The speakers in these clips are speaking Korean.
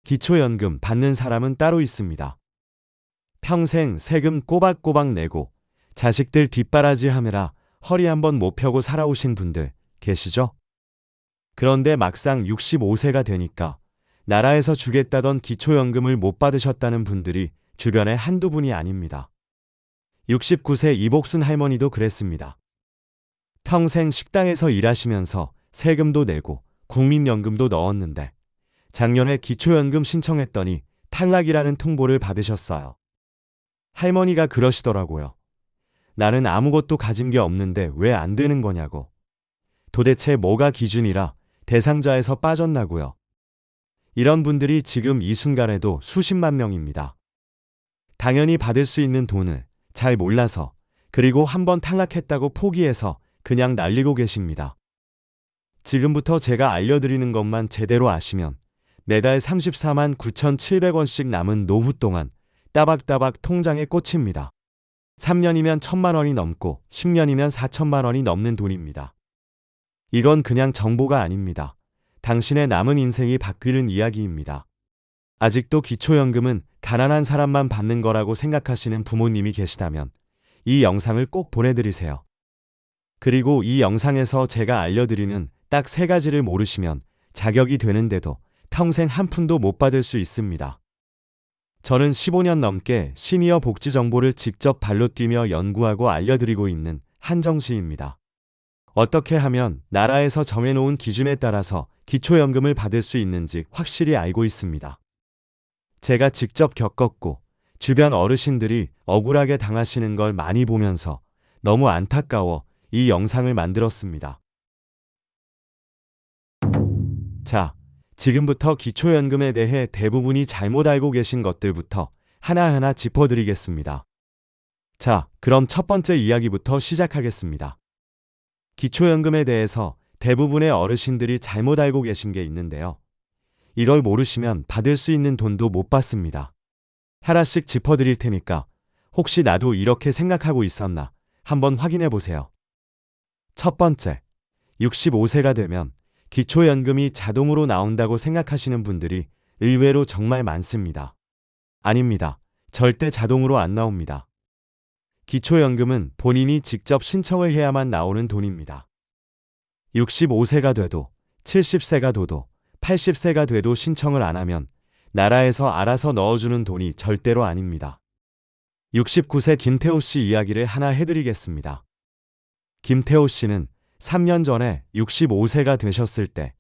기초연금 받는 사람은 따로 있습니다. 평생 세금 꼬박꼬박 내고 자식들 뒷바라지 하느라 허리 한번 못 펴고 살아오신 분들 계시죠? 그런데 막상 65세가 되니까 나라에서 주겠다던 기초연금을 못 받으셨다는 분들이 주변에 한두 분이 아닙니다. 69세 이복순 할머니도 그랬습니다. 평생 식당에서 일하시면서 세금도 내고 국민연금도 넣었는데 작년에 기초연금 신청했더니 탈락이라는 통보를 받으셨어요. 할머니가 그러시더라고요. 나는 아무것도 가진 게 없는데 왜 안 되는 거냐고. 도대체 뭐가 기준이라 대상자에서 빠졌나고요. 이런 분들이 지금 이 순간에도 수십만 명입니다. 당연히 받을 수 있는 돈을 잘 몰라서 그리고 한번 탈락했다고 포기해서 그냥 날리고 계십니다. 지금부터 제가 알려드리는 것만 제대로 아시면 매달 34만 9,700원씩 남은 노후 동안 따박따박 통장에 꽂힙니다. 3년이면 1,000만 원이 넘고 10년이면 4천만 원이 넘는 돈입니다. 이건 그냥 정보가 아닙니다. 당신의 남은 인생이 바뀌는 이야기입니다. 아직도 기초연금은 가난한 사람만 받는 거라고 생각하시는 부모님이 계시다면 이 영상을 꼭 보내드리세요. 그리고 이 영상에서 제가 알려드리는 딱 3가지를 모르시면 자격이 되는데도 평생 한 푼도 못 받을 수 있습니다. 저는 15년 넘게 시니어 복지 정보를 직접 발로 뛰며 연구하고 알려드리고 있는 한정시입니다. 어떻게 하면 나라에서 정해놓은 기준에 따라서 기초연금을 받을 수 있는지 확실히 알고 있습니다. 제가 직접 겪었고 주변 어르신들이 억울하게 당하시는 걸 많이 보면서 너무 안타까워 이 영상을 만들었습니다. 자, 지금부터 기초연금에 대해 대부분이 잘못 알고 계신 것들부터 하나하나 짚어드리겠습니다. 자, 그럼 첫 번째 이야기부터 시작하겠습니다. 기초연금에 대해서 대부분의 어르신들이 잘못 알고 계신 게 있는데요. 이걸 모르시면 받을 수 있는 돈도 못 받습니다. 하나씩 짚어드릴 테니까 혹시 나도 이렇게 생각하고 있었나 한번 확인해 보세요. 첫 번째, 65세가 되면 기초연금이 자동으로 나온다고 생각하시는 분들이 의외로 정말 많습니다. 아닙니다. 절대 자동으로 안 나옵니다. 기초연금은 본인이 직접 신청을 해야만 나오는 돈입니다. 65세가 돼도 70세가 돼도 80세가 돼도 신청을 안 하면 나라에서 알아서 넣어주는 돈이 절대로 아닙니다. 69세 김태호 씨 이야기를 하나 해드리겠습니다. 김태호 씨는 3년 전에 65세가 되셨을 때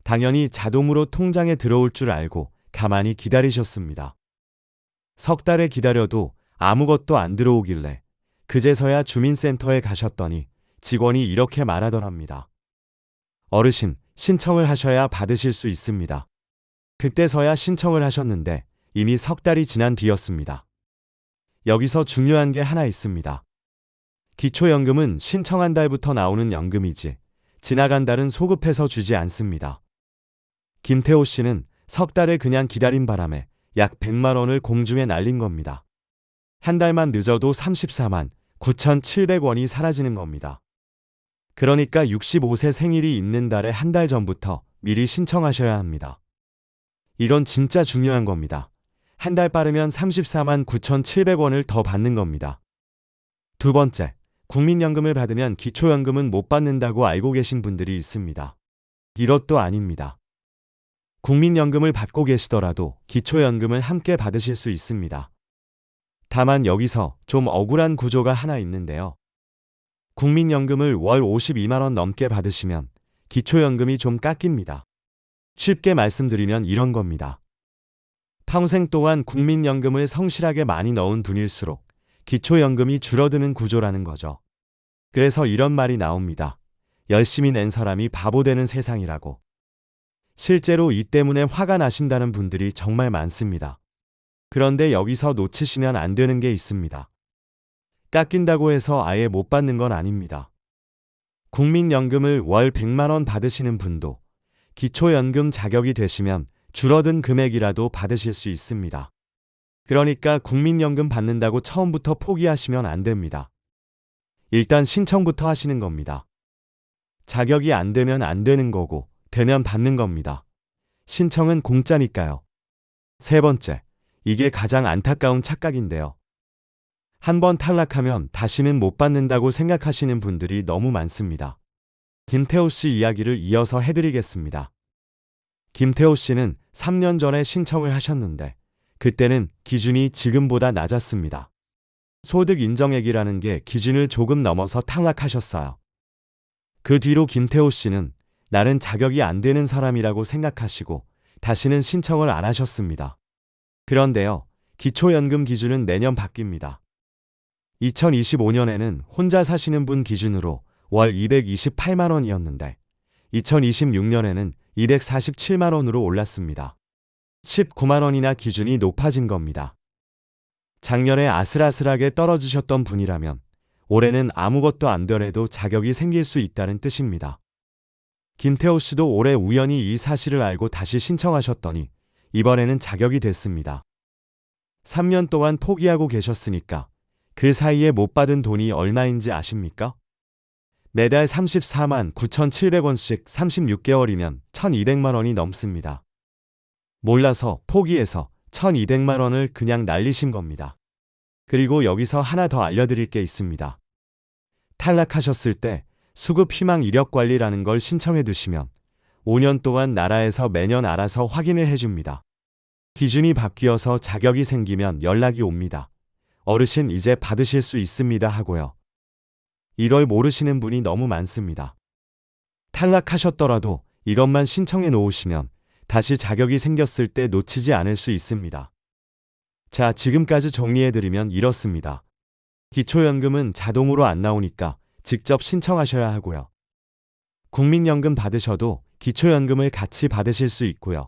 당연히 자동으로 통장에 들어올 줄 알고 가만히 기다리셨습니다. 석 달에 기다려도 아무것도 안 들어오길래 그제서야 주민센터에 가셨더니 직원이 이렇게 말하더랍니다. 어르신, 신청을 하셔야 받으실 수 있습니다. 그때서야 신청을 하셨는데 이미 석 달이 지난 뒤였습니다. 여기서 중요한 게 하나 있습니다. 기초연금은 신청한 달부터 나오는 연금이지 지나간 달은 소급해서 주지 않습니다. 김태호 씨는 석 달을 그냥 기다린 바람에 약 100만 원을 공중에 날린 겁니다. 한 달만 늦어도 34만 9,700원이 사라지는 겁니다. 그러니까 65세 생일이 있는 달에 한 달 전부터 미리 신청하셔야 합니다. 이건 진짜 중요한 겁니다. 한 달 빠르면 34만 9,700원을 더 받는 겁니다. 두 번째, 국민연금을 받으면 기초연금은 못 받는다고 알고 계신 분들이 있습니다. 이것도 아닙니다. 국민연금을 받고 계시더라도 기초연금을 함께 받으실 수 있습니다. 다만 여기서 좀 억울한 구조가 하나 있는데요. 국민연금을 월 52만 원 넘게 받으시면 기초연금이 좀 깎입니다. 쉽게 말씀드리면 이런 겁니다. 평생 동안 국민연금을 성실하게 많이 넣은 분일수록 기초연금이 줄어드는 구조라는 거죠. 그래서 이런 말이 나옵니다. 열심히 낸 사람이 바보 되는 세상이라고. 실제로 이 때문에 화가 나신다는 분들이 정말 많습니다. 그런데 여기서 놓치시면 안 되는 게 있습니다. 깎인다고 해서 아예 못 받는 건 아닙니다. 국민연금을 월 100만 원 받으시는 분도 기초연금 자격이 되시면 줄어든 금액이라도 받으실 수 있습니다. 그러니까 국민연금 받는다고 처음부터 포기하시면 안 됩니다. 일단 신청부터 하시는 겁니다. 자격이 안 되면 안 되는 거고 되면 받는 겁니다. 신청은 공짜니까요. 세 번째, 이게 가장 안타까운 착각인데요. 한번 탈락하면 다시는 못 받는다고 생각하시는 분들이 너무 많습니다. 김태호 씨 이야기를 이어서 해드리겠습니다. 김태호 씨는 3년 전에 신청을 하셨는데 그때는 기준이 지금보다 낮았습니다. 소득 인정액이라는 게 기준을 조금 넘어서 탈락하셨어요. 그 뒤로 김태호 씨는 나는 자격이 안 되는 사람이라고 생각하시고 다시는 신청을 안 하셨습니다. 그런데요, 기초연금 기준은 내년 바뀝니다. 2025년에는 혼자 사시는 분 기준으로 월 228만 원이었는데 2026년에는 247만 원으로 올랐습니다. 19만 원이나 기준이 높아진 겁니다. 작년에 아슬아슬하게 떨어지셨던 분이라면 올해는 아무것도 안 되래도 자격이 생길 수 있다는 뜻입니다. 김태호 씨도 올해 우연히 이 사실을 알고 다시 신청하셨더니 이번에는 자격이 됐습니다. 3년 동안 포기하고 계셨으니까 그 사이에 못 받은 돈이 얼마인지 아십니까? 매달 34만 9,700원씩 36개월이면 1,200만 원이 넘습니다. 몰라서 포기해서 1,200만 원을 그냥 날리신 겁니다. 그리고 여기서 하나 더 알려드릴 게 있습니다. 탈락하셨을 때 수급 희망 이력 관리라는 걸 신청해 두시면 5년 동안 나라에서 매년 알아서 확인을 해줍니다. 기준이 바뀌어서 자격이 생기면 연락이 옵니다. 어르신 이제 받으실 수 있습니다 하고요. 이걸 모르시는 분이 너무 많습니다. 탈락하셨더라도 이것만 신청해 놓으시면 다시 자격이 생겼을 때 놓치지 않을 수 있습니다. 자, 지금까지 정리해드리면 이렇습니다. 기초연금은 자동으로 안 나오니까 직접 신청하셔야 하고요. 국민연금 받으셔도 기초연금을 같이 받으실 수 있고요.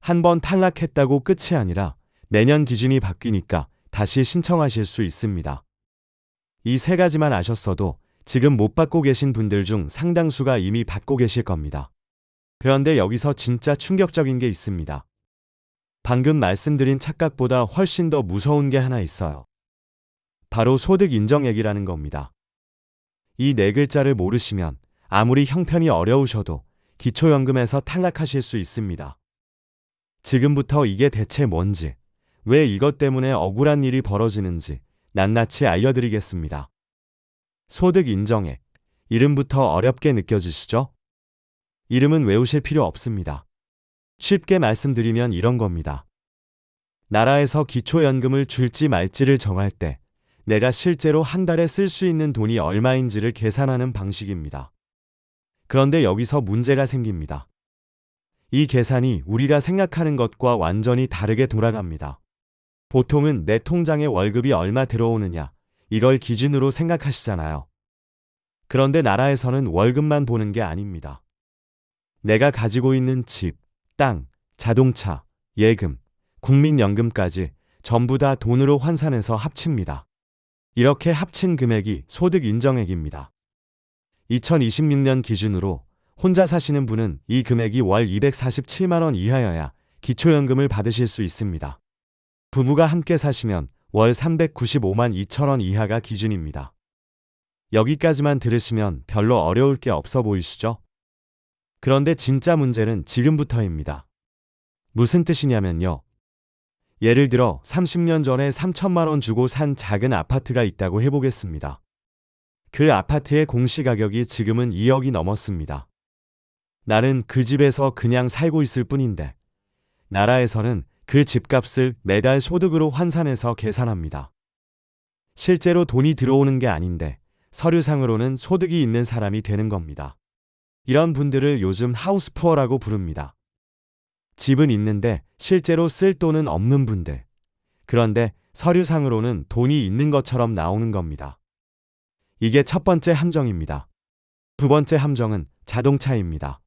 한번 탈락했다고 끝이 아니라 내년 기준이 바뀌니까 다시 신청하실 수 있습니다. 이 세 가지만 아셨어도 지금 못 받고 계신 분들 중 상당수가 이미 받고 계실 겁니다. 그런데 여기서 진짜 충격적인 게 있습니다. 방금 말씀드린 착각보다 훨씬 더 무서운 게 하나 있어요. 바로 소득 인정액이라는 겁니다. 이 네 글자를 모르시면 아무리 형편이 어려우셔도 기초연금에서 탈락하실 수 있습니다. 지금부터 이게 대체 뭔지, 왜 이것 때문에 억울한 일이 벌어지는지 낱낱이 알려드리겠습니다. 소득 인정액, 이름부터 어렵게 느껴지시죠? 이름은 외우실 필요 없습니다. 쉽게 말씀드리면 이런 겁니다. 나라에서 기초연금을 줄지 말지를 정할 때 내가 실제로 한 달에 쓸 수 있는 돈이 얼마인지를 계산하는 방식입니다. 그런데 여기서 문제가 생깁니다. 이 계산이 우리가 생각하는 것과 완전히 다르게 돌아갑니다. 보통은 내 통장에 월급이 얼마 들어오느냐, 이걸 기준으로 생각하시잖아요. 그런데 나라에서는 월급만 보는 게 아닙니다. 내가 가지고 있는 집, 땅, 자동차, 예금, 국민연금까지 전부 다 돈으로 환산해서 합칩니다. 이렇게 합친 금액이 소득 인정액입니다. 2026년 기준으로 혼자 사시는 분은 이 금액이 월 247만 원 이하여야 기초연금을 받으실 수 있습니다. 부부가 함께 사시면 월 395만 2천 원 이하가 기준입니다. 여기까지만 들으시면 별로 어려울 게 없어 보이시죠? 그런데 진짜 문제는 지금부터입니다. 무슨 뜻이냐면요. 예를 들어 30년 전에 3천만 원 주고 산 작은 아파트가 있다고 해보겠습니다. 그 아파트의 공시가격이 지금은 2억이 넘었습니다. 나는 그 집에서 그냥 살고 있을 뿐인데 나라에서는 그 집값을 매달 소득으로 환산해서 계산합니다. 실제로 돈이 들어오는 게 아닌데 서류상으로는 소득이 있는 사람이 되는 겁니다. 이런 분들을 요즘 하우스푸어라고 부릅니다. 집은 있는데 실제로 쓸 돈은 없는 분들. 그런데 서류상으로는 돈이 있는 것처럼 나오는 겁니다. 이게 첫 번째 함정입니다. 두 번째 함정은 자동차입니다.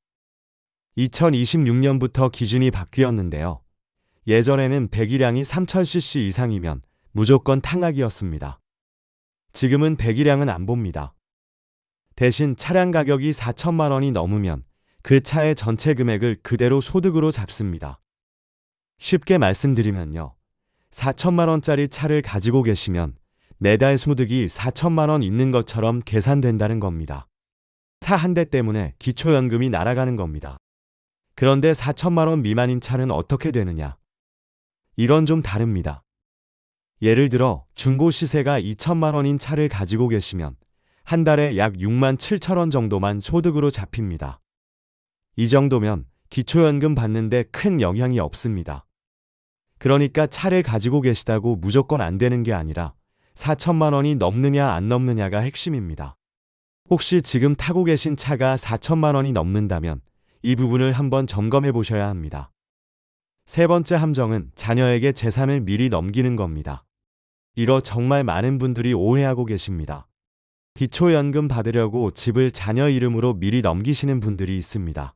2026년부터 기준이 바뀌었는데요. 예전에는 배기량이 3000cc 이상이면 무조건 탈락이었습니다. 지금은 배기량은 안 봅니다. 대신 차량 가격이 4천만 원이 넘으면 그 차의 전체 금액을 그대로 소득으로 잡습니다. 쉽게 말씀드리면요. 4천만 원짜리 차를 가지고 계시면 매달 소득이 4천만 원 있는 것처럼 계산된다는 겁니다. 차 한 대 때문에 기초연금이 날아가는 겁니다. 그런데 4천만 원 미만인 차는 어떻게 되느냐? 이건 좀 다릅니다. 예를 들어 중고 시세가 2천만 원인 차를 가지고 계시면 한 달에 약 6만 7천 원 정도만 소득으로 잡힙니다. 이 정도면 기초연금 받는데 큰 영향이 없습니다. 그러니까 차를 가지고 계시다고 무조건 안 되는 게 아니라 4천만 원이 넘느냐 안 넘느냐가 핵심입니다. 혹시 지금 타고 계신 차가 4천만 원이 넘는다면 이 부분을 한번 점검해 보셔야 합니다. 세 번째 함정은 자녀에게 재산을 미리 넘기는 겁니다. 이거 정말 많은 분들이 오해하고 계십니다. 기초연금 받으려고 집을 자녀 이름으로 미리 넘기시는 분들이 있습니다.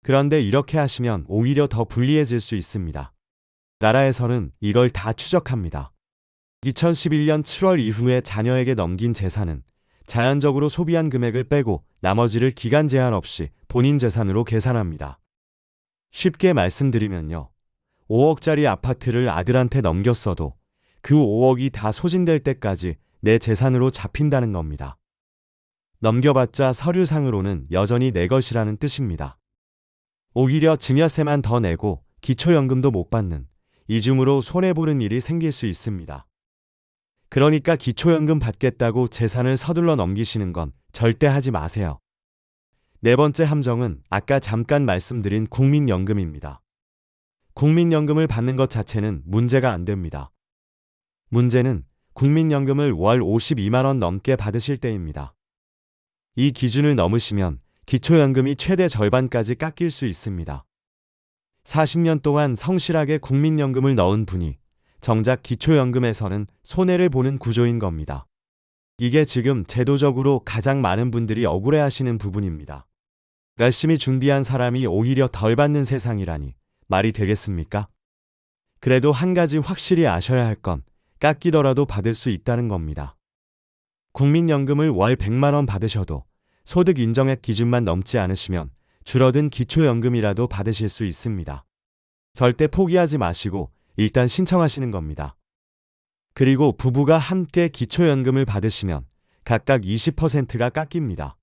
그런데 이렇게 하시면 오히려 더 불리해질 수 있습니다. 나라에서는 이걸 다 추적합니다. 2011년 7월 이후에 자녀에게 넘긴 재산은 자연적으로 소비한 금액을 빼고 나머지를 기간 제한 없이 본인 재산으로 계산합니다. 쉽게 말씀드리면요. 5억짜리 아파트를 아들한테 넘겼어도 그 5억이 다 소진될 때까지 내 재산으로 잡힌다는 겁니다. 넘겨봤자 서류상으로는 여전히 내 것이라는 뜻입니다. 오히려 증여세만 더 내고 기초연금도 못 받는 이중으로 손해보는 일이 생길 수 있습니다. 그러니까 기초연금 받겠다고 재산을 서둘러 넘기시는 건 절대 하지 마세요. 네 번째 함정은 아까 잠깐 말씀드린 국민연금입니다. 국민연금을 받는 것 자체는 문제가 안 됩니다. 문제는 국민연금을 월 52만 원 넘게 받으실 때입니다. 이 기준을 넘으시면 기초연금이 최대 절반까지 깎일 수 있습니다. 40년 동안 성실하게 국민연금을 넣은 분이 정작 기초연금에서는 손해를 보는 구조인 겁니다. 이게 지금 제도적으로 가장 많은 분들이 억울해하시는 부분입니다. 열심히 준비한 사람이 오히려 덜 받는 세상이라니 말이 되겠습니까? 그래도 한 가지 확실히 아셔야 할 건 깎이더라도 받을 수 있다는 겁니다. 국민연금을 월 100만 원 받으셔도 소득 인정액 기준만 넘지 않으시면 줄어든 기초연금이라도 받으실 수 있습니다. 절대 포기하지 마시고 일단 신청하시는 겁니다. 그리고 부부가 함께 기초연금을 받으시면 각각 20%가 깎입니다.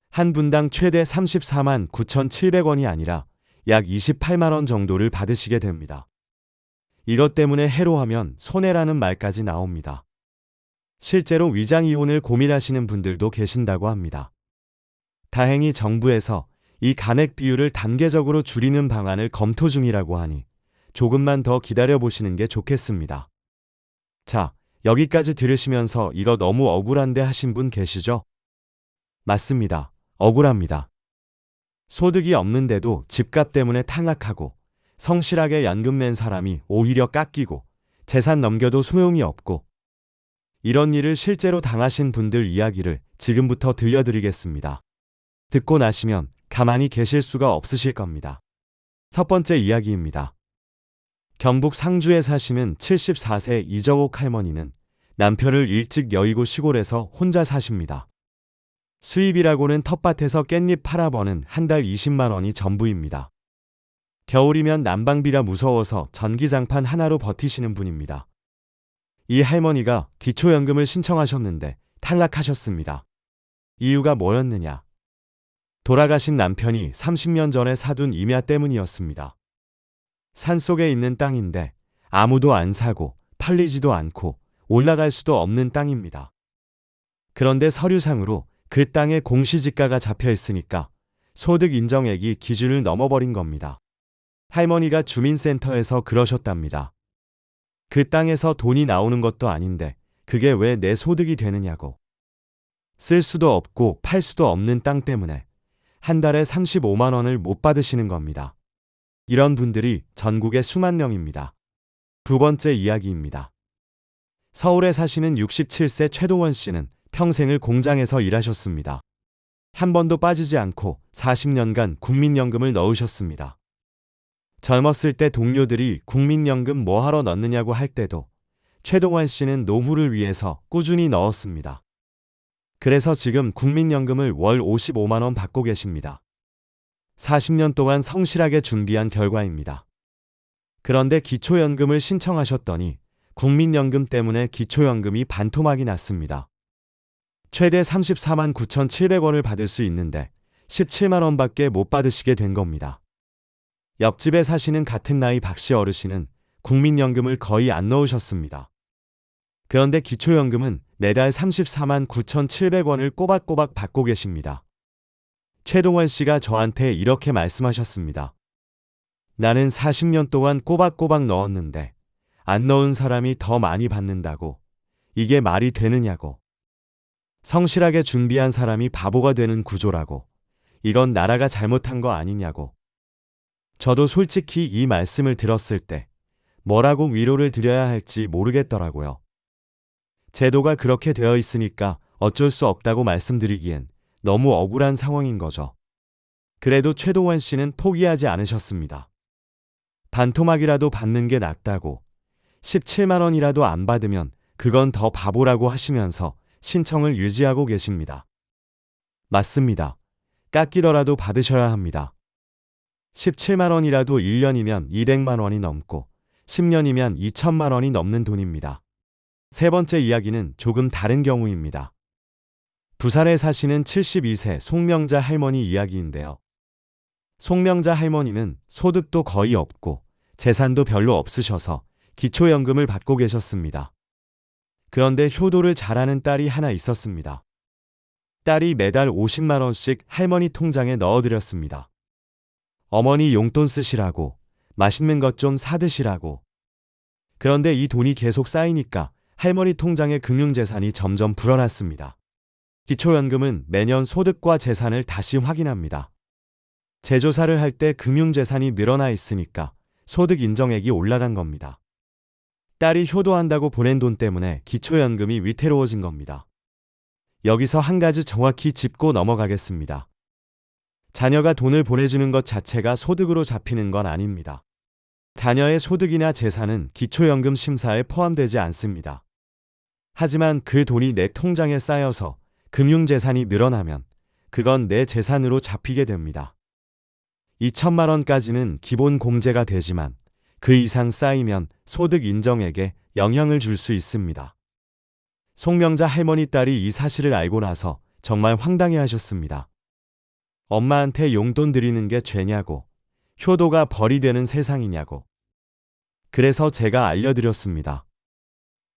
한 분당 최대 34만 9,700원이 아니라 약 28만 원 정도를 받으시게 됩니다. 이것 때문에 해로하면 손해라는 말까지 나옵니다. 실제로 위장이혼을 고민하시는 분들도 계신다고 합니다. 다행히 정부에서 이 간액 비율을 단계적으로 줄이는 방안을 검토 중이라고 하니 조금만 더 기다려보시는 게 좋겠습니다. 자, 여기까지 들으시면서 이거 너무 억울한데 하신 분 계시죠? 맞습니다. 억울합니다. 소득이 없는데도 집값 때문에 탕락하고 성실하게 연금 낸 사람이 오히려 깎이고 재산 넘겨도 소용이 없고 이런 일을 실제로 당하신 분들 이야기를 지금부터 들려드리겠습니다. 듣고 나시면 가만히 계실 수가 없으실 겁니다. 첫 번째 이야기입니다. 경북 상주에 사시는 74세 이정옥 할머니는 남편을 일찍 여의고 시골에서 혼자 사십니다. 수입이라고는 텃밭에서 깻잎 팔아 버는 한 달 20만 원이 전부입니다. 겨울이면 난방비가 무서워서 전기장판 하나로 버티시는 분입니다. 이 할머니가 기초연금을 신청하셨는데 탈락하셨습니다. 이유가 뭐였느냐? 돌아가신 남편이 30년 전에 사둔 임야 때문이었습니다. 산속에 있는 땅인데 아무도 안 사고 팔리지도 않고 올라갈 수도 없는 땅입니다. 그런데 서류상으로 그 땅에 공시지가가 잡혀 있으니까 소득 인정액이 기준을 넘어버린 겁니다. 할머니가 주민센터에서 그러셨답니다. 그 땅에서 돈이 나오는 것도 아닌데 그게 왜 내 소득이 되느냐고. 쓸 수도 없고 팔 수도 없는 땅 때문에 한 달에 35만 원을 못 받으시는 겁니다. 이런 분들이 전국에 수만 명입니다. 두 번째 이야기입니다. 서울에 사시는 67세 최동원 씨는 평생을 공장에서 일하셨습니다. 한 번도 빠지지 않고 40년간 국민연금을 넣으셨습니다. 젊었을 때 동료들이 국민연금 뭐하러 넣느냐고 할 때도 최동원 씨는 노후를 위해서 꾸준히 넣었습니다. 그래서 지금 국민연금을 월 55만 원 받고 계십니다. 40년 동안 성실하게 준비한 결과입니다. 그런데 기초연금을 신청하셨더니 국민연금 때문에 기초연금이 반토막이 났습니다. 최대 34만 9,700원을 받을 수 있는데 17만 원밖에 못 받으시게 된 겁니다. 옆집에 사시는 같은 나이 박씨 어르신은 국민연금을 거의 안 넣으셨습니다. 그런데 기초연금은 매달 34만 9,700원을 꼬박꼬박 받고 계십니다. 최동원 씨가 저한테 이렇게 말씀하셨습니다. 나는 40년 동안 꼬박꼬박 넣었는데 안 넣은 사람이 더 많이 받는다고. 이게 말이 되느냐고. 성실하게 준비한 사람이 바보가 되는 구조라고. 이건 나라가 잘못한 거 아니냐고. 저도 솔직히 이 말씀을 들었을 때 뭐라고 위로를 드려야 할지 모르겠더라고요. 제도가 그렇게 되어 있으니까 어쩔 수 없다고 말씀드리기엔 너무 억울한 상황인 거죠. 그래도 최동원 씨는 포기하지 않으셨습니다. 반토막이라도 받는 게 낫다고. 17만 원이라도 안 받으면 그건 더 바보라고 하시면서 신청을 유지하고 계십니다. 맞습니다. 깎이더라도 받으셔야 합니다. 17만 원이라도 1년이면 200만 원이 넘고 10년이면 2천만 원이 넘는 돈입니다. 세 번째 이야기는 조금 다른 경우입니다. 부산에 사시는 72세 송명자 할머니 이야기인데요. 송명자 할머니는 소득도 거의 없고 재산도 별로 없으셔서 기초연금을 받고 계셨습니다. 그런데 효도를 잘하는 딸이 하나 있었습니다. 딸이 매달 50만 원씩 할머니 통장에 넣어드렸습니다. 어머니 용돈 쓰시라고, 맛있는 것 좀 사드시라고. 그런데 이 돈이 계속 쌓이니까 할머니 통장의 금융재산이 점점 불어났습니다. 기초연금은 매년 소득과 재산을 다시 확인합니다. 재조사를 할 때 금융재산이 늘어나 있으니까 소득 인정액이 올라간 겁니다. 딸이 효도한다고 보낸 돈 때문에 기초연금이 위태로워진 겁니다. 여기서 한 가지 정확히 짚고 넘어가겠습니다. 자녀가 돈을 보내주는 것 자체가 소득으로 잡히는 건 아닙니다. 자녀의 소득이나 재산은 기초연금 심사에 포함되지 않습니다. 하지만 그 돈이 내 통장에 쌓여서 금융재산이 늘어나면 그건 내 재산으로 잡히게 됩니다. 2천만 원까지는 기본 공제가 되지만 그 이상 쌓이면 소득 인정액에 영향을 줄 수 있습니다. 송명자 할머니 딸이 이 사실을 알고 나서 정말 황당해하셨습니다. 엄마한테 용돈 드리는 게 죄냐고, 효도가 벌이 되는 세상이냐고. 그래서 제가 알려드렸습니다.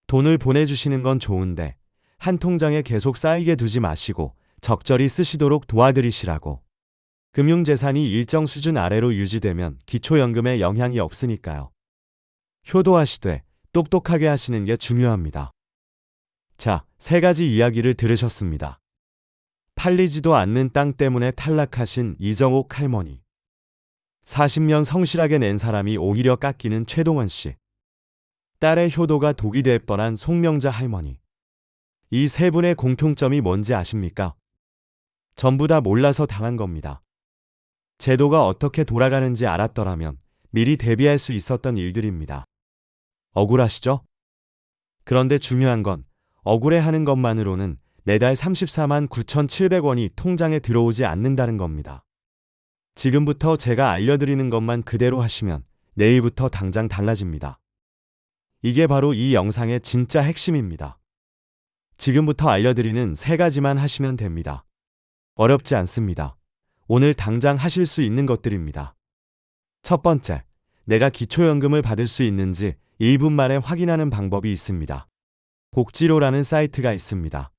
돈을 보내주시는 건 좋은데 한 통장에 계속 쌓이게 두지 마시고 적절히 쓰시도록 도와드리시라고. 금융재산이 일정 수준 아래로 유지되면 기초연금에 영향이 없으니까요. 효도하시되 똑똑하게 하시는 게 중요합니다. 자, 세 가지 이야기를 들으셨습니다. 팔리지도 않는 땅 때문에 탈락하신 이정옥 할머니. 40년 성실하게 낸 사람이 오히려 깎이는 최동원 씨. 딸의 효도가 독이 될 뻔한 송명자 할머니. 이 세 분의 공통점이 뭔지 아십니까? 전부 다 몰라서 당한 겁니다. 제도가 어떻게 돌아가는지 알았더라면 미리 대비할 수 있었던 일들입니다. 억울하시죠? 그런데 중요한 건 억울해하는 것만으로는 매달 34만 9,700원이 통장에 들어오지 않는다는 겁니다. 지금부터 제가 알려드리는 것만 그대로 하시면 내일부터 당장 달라집니다. 이게 바로 이 영상의 진짜 핵심입니다. 지금부터 알려드리는 세 가지만 하시면 됩니다. 어렵지 않습니다. 오늘 당장 하실 수 있는 것들입니다. 첫 번째, 내가 기초연금을 받을 수 있는지 1분 만에 확인하는 방법이 있습니다. 복지로라는 사이트가 있습니다.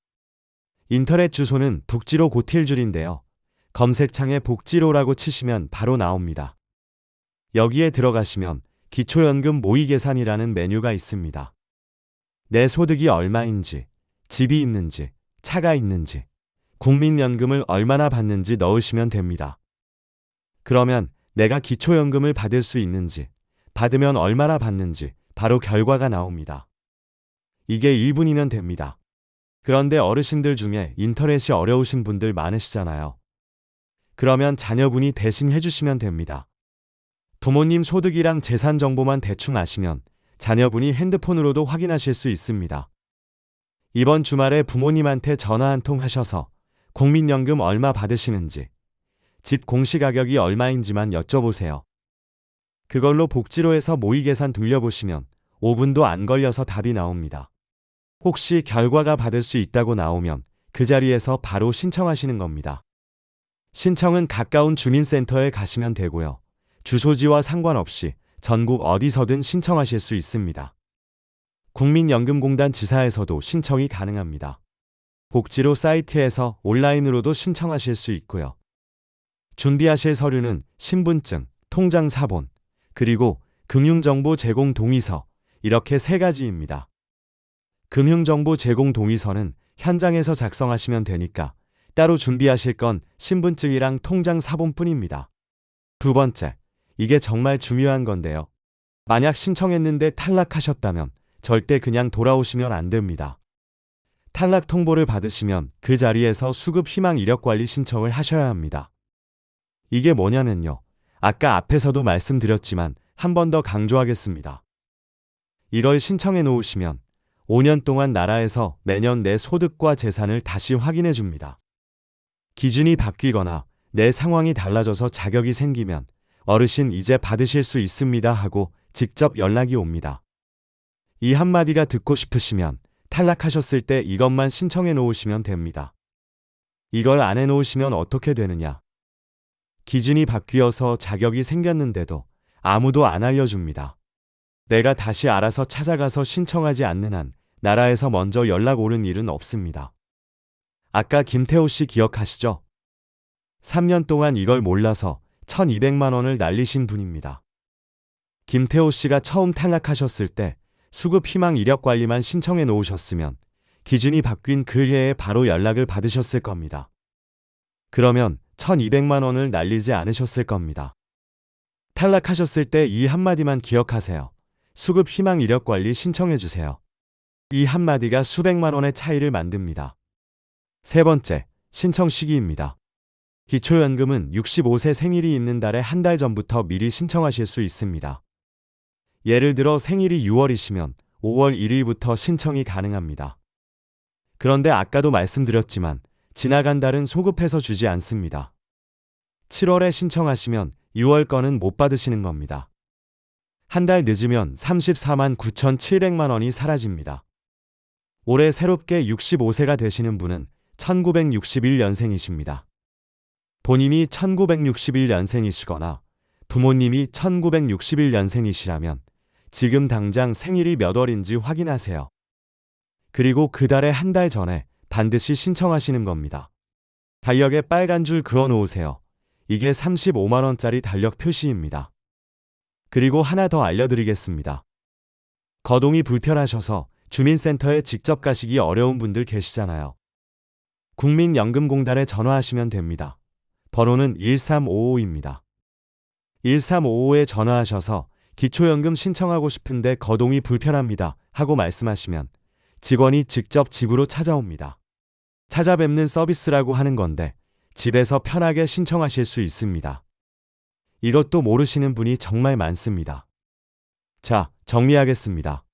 인터넷 주소는 복지로 고틸줄인데요. 검색창에 복지로라고 치시면 바로 나옵니다. 여기에 들어가시면 기초연금 모의계산이라는 메뉴가 있습니다. 내 소득이 얼마인지, 집이 있는지, 차가 있는지, 국민연금을 얼마나 받는지 넣으시면 됩니다. 그러면 내가 기초연금을 받을 수 있는지, 받으면 얼마나 받는지 바로 결과가 나옵니다. 이게 1분이면 됩니다. 그런데 어르신들 중에 인터넷이 어려우신 분들 많으시잖아요. 그러면 자녀분이 대신 해주시면 됩니다. 부모님 소득이랑 재산 정보만 대충 아시면 자녀분이 핸드폰으로도 확인하실 수 있습니다. 이번 주말에 부모님한테 전화 한 통 하셔서 국민연금 얼마 받으시는지, 집 공시가격이 얼마인지만 여쭤보세요. 그걸로 복지로에서 모의계산 돌려보시면 5분도 안 걸려서 답이 나옵니다. 혹시 결과가 받을 수 있다고 나오면 그 자리에서 바로 신청하시는 겁니다. 신청은 가까운 주민센터에 가시면 되고요. 주소지와 상관없이 전국 어디서든 신청하실 수 있습니다. 국민연금공단 지사에서도 신청이 가능합니다. 복지로 사이트에서 온라인으로도 신청하실 수 있고요. 준비하실 서류는 신분증, 통장 사본, 그리고 금융정보 제공 동의서 이렇게 3가지입니다. 금융정보 제공 동의서는 현장에서 작성하시면 되니까 따로 준비하실 건 신분증이랑 통장 사본뿐입니다. 두 번째, 이게 정말 중요한 건데요. 만약 신청했는데 탈락하셨다면 절대 그냥 돌아오시면 안 됩니다. 탈락 통보를 받으시면 그 자리에서 수급 희망 이력 관리 신청을 하셔야 합니다. 이게 뭐냐면요. 아까 앞에서도 말씀드렸지만 한 번 더 강조하겠습니다. 이걸 신청해 놓으시면 5년 동안 나라에서 매년 내 소득과 재산을 다시 확인해 줍니다. 기준이 바뀌거나 내 상황이 달라져서 자격이 생기면 어르신 이제 받으실 수 있습니다 하고 직접 연락이 옵니다. 이 한마디가 듣고 싶으시면 탈락하셨을 때 이것만 신청해 놓으시면 됩니다. 이걸 안 해 놓으시면 어떻게 되느냐? 기준이 바뀌어서 자격이 생겼는데도 아무도 안 알려줍니다. 내가 다시 알아서 찾아가서 신청하지 않는 한 나라에서 먼저 연락 오는 일은 없습니다. 아까 김태호 씨 기억하시죠? 3년 동안 이걸 몰라서 1200만 원을 날리신 분입니다. 김태호 씨가 처음 탈락하셨을 때 수급 희망 이력 관리만 신청해 놓으셨으면 기준이 바뀐 그 해에 바로 연락을 받으셨을 겁니다. 그러면 1200만 원을 날리지 않으셨을 겁니다. 탈락하셨을 때 이 한마디만 기억하세요. 수급 희망 이력 관리 신청해 주세요. 이 한마디가 수백만 원의 차이를 만듭니다. 세 번째, 신청 시기입니다. 기초연금은 65세 생일이 있는 달에 한 달 전부터 미리 신청하실 수 있습니다. 예를 들어 생일이 6월이시면 5월 1일부터 신청이 가능합니다. 그런데 아까도 말씀드렸지만 지나간 달은 소급해서 주지 않습니다. 7월에 신청하시면 6월 거는 못 받으시는 겁니다. 한 달 늦으면 34만 9,700만 원이 사라집니다. 올해 새롭게 65세가 되시는 분은 1961년생이십니다. 본인이 1961년생이시거나 부모님이 1961년생이시라면 지금 당장 생일이 몇 월인지 확인하세요. 그리고 그 달에 한 달 전에 반드시 신청하시는 겁니다. 달력에 빨간 줄 그어 놓으세요. 이게 35만 원짜리 달력 표시입니다. 그리고 하나 더 알려드리겠습니다. 거동이 불편하셔서 주민센터에 직접 가시기 어려운 분들 계시잖아요. 국민연금공단에 전화하시면 됩니다. 번호는 1355입니다. 1355에 전화하셔서 기초연금 신청하고 싶은데 거동이 불편합니다 하고 말씀하시면 직원이 직접 집으로 찾아옵니다. 찾아뵙는 서비스라고 하는 건데 집에서 편하게 신청하실 수 있습니다. 이것도 모르시는 분이 정말 많습니다. 자, 정리하겠습니다.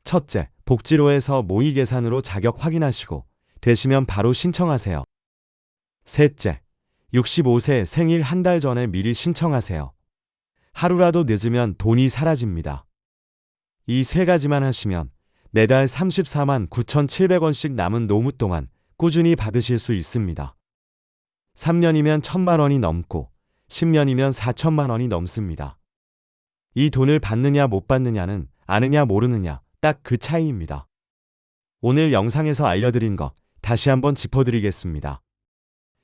첫째, 복지로에서 모의계산으로 자격 확인하시고 되시면 바로 신청하세요. 셋째, 65세 생일 한 달 전에 미리 신청하세요. 하루라도 늦으면 돈이 사라집니다. 이 3가지만 하시면 매달 34만 9,700원씩 남은 노후 동안 꾸준히 받으실 수 있습니다. 3년이면 1,000만 원이 넘고 10년이면 4천만 원이 넘습니다. 이 돈을 받느냐 못 받느냐는 아느냐 모르느냐 딱 그 차이입니다. 오늘 영상에서 알려드린 것 다시 한번 짚어드리겠습니다.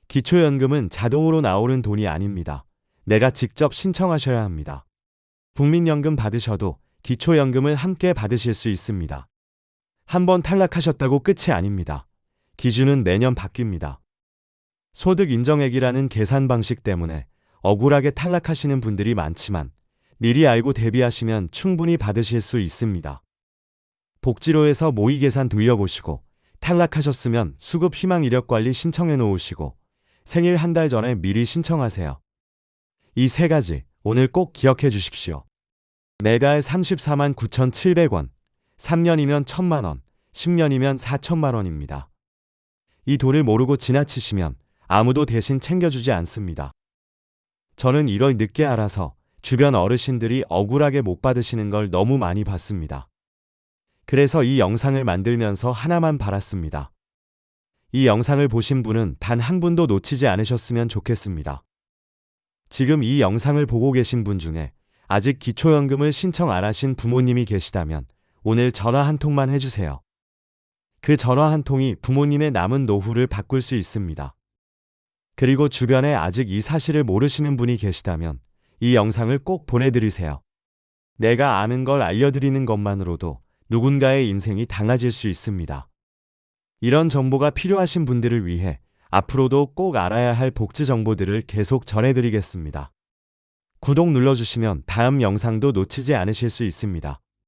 기초연금은 자동으로 나오는 돈이 아닙니다. 내가 직접 신청하셔야 합니다. 국민연금 받으셔도 기초연금을 함께 받으실 수 있습니다. 한번 탈락하셨다고 끝이 아닙니다. 기준은 매년 바뀝니다. 소득 인정액이라는 계산 방식 때문에 억울하게 탈락하시는 분들이 많지만 미리 알고 대비하시면 충분히 받으실 수 있습니다. 복지로에서 모의계산 돌려보시고 탈락하셨으면 수급 희망 이력 관리 신청해 놓으시고 생일 한 달 전에 미리 신청하세요. 이 3가지 오늘 꼭 기억해 주십시오. 매달 34만 9,700원, 3년이면 1,000만 원, 10년이면 4천만 원입니다. 이 돈을 모르고 지나치시면 아무도 대신 챙겨주지 않습니다. 저는 이걸 늦게 알아서 주변 어르신들이 억울하게 못 받으시는 걸 너무 많이 봤습니다. 그래서 이 영상을 만들면서 하나만 바랐습니다. 이 영상을 보신 분은 단 한 분도 놓치지 않으셨으면 좋겠습니다. 지금 이 영상을 보고 계신 분 중에 아직 기초연금을 신청 안 하신 부모님이 계시다면 오늘 전화 한 통만 해주세요. 그 전화 한 통이 부모님의 남은 노후를 바꿀 수 있습니다. 그리고 주변에 아직 이 사실을 모르시는 분이 계시다면 이 영상을 꼭 보내드리세요. 내가 아는 걸 알려드리는 것만으로도 누군가의 인생이 달라질 수 있습니다. 이런 정보가 필요하신 분들을 위해 앞으로도 꼭 알아야 할 복지 정보들을 계속 전해드리겠습니다. 구독 눌러주시면 다음 영상도 놓치지 않으실 수 있습니다.